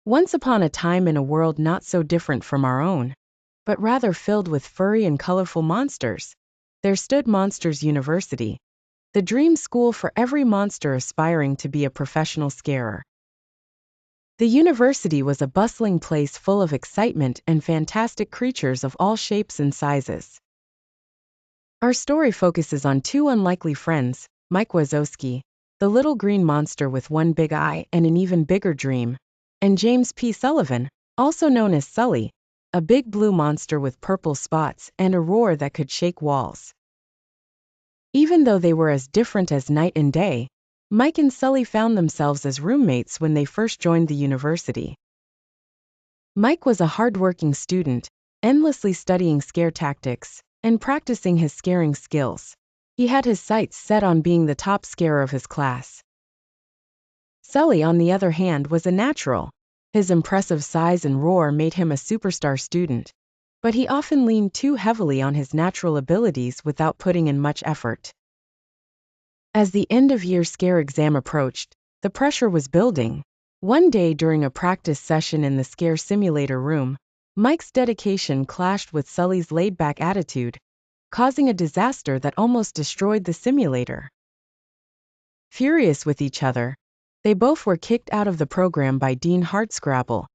Once upon a time in a world not so different from our own, but rather filled with furry and colorful monsters, there stood Monsters University, the dream school for every monster aspiring to be a professional scarer. The university was a bustling place full of excitement and fantastic creatures of all shapes and sizes. Our story focuses on two unlikely friends, Mike Wazowski, the little green monster with one big eye and an even bigger dream, and James P. Sullivan, also known as Sully, a big blue monster with purple spots and a roar that could shake walls. Even though they were as different as night and day, Mike and Sully found themselves as roommates when they first joined the university. Mike was a hard-working student, endlessly studying scare tactics and practicing his scaring skills. He had his sights set on being the top scarer of his class. Sully, on the other hand, was a natural. His impressive size and roar made him a superstar student, but he often leaned too heavily on his natural abilities without putting in much effort. As the end-of-year scare exam approached, the pressure was building. One day during a practice session in the scare simulator room, Mike's dedication clashed with Sully's laid-back attitude, causing a disaster that almost destroyed the simulator. Furious with each other, they both were kicked out of the program by Dean Hardscrabble,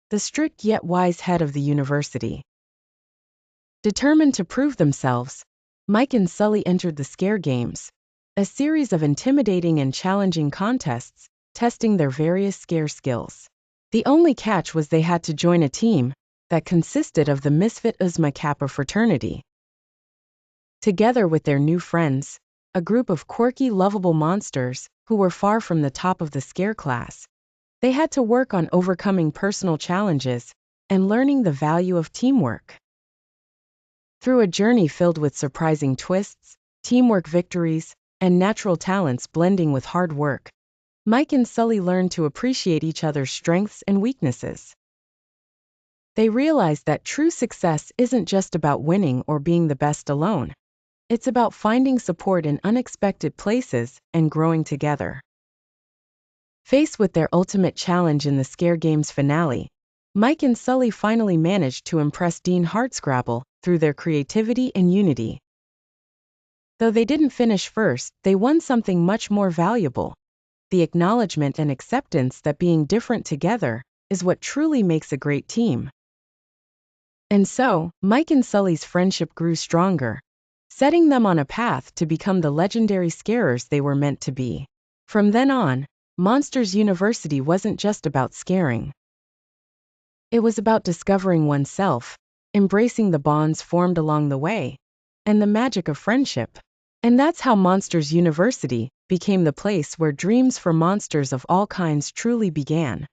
the strict yet wise head of the university. Determined to prove themselves, Mike and Sully entered the scare games, a series of intimidating and challenging contests, testing their various scare skills. The only catch was they had to join a team that consisted of the Misfit Uzma Kappa fraternity. Together with their new friends, a group of quirky, lovable monsters who were far from the top of the scare class, they had to work on overcoming personal challenges and learning the value of teamwork. Through a journey filled with surprising twists, teamwork victories, and natural talents blending with hard work, Mike and Sully learned to appreciate each other's strengths and weaknesses. They realized that true success isn't just about winning or being the best alone. It's about finding support in unexpected places and growing together. Faced with their ultimate challenge in the Scare Games finale, Mike and Sully finally managed to impress Dean Hardscrabble through their creativity and unity. Though they didn't finish first, they won something much more valuable: the acknowledgement and acceptance that being different together is what truly makes a great team. And so, Mike and Sully's friendship grew stronger, setting them on a path to become the legendary scarers they were meant to be. From then on, Monsters University wasn't just about scaring. It was about discovering oneself, embracing the bonds formed along the way, and the magic of friendship. And that's how Monsters University became the place where dreams for monsters of all kinds truly began.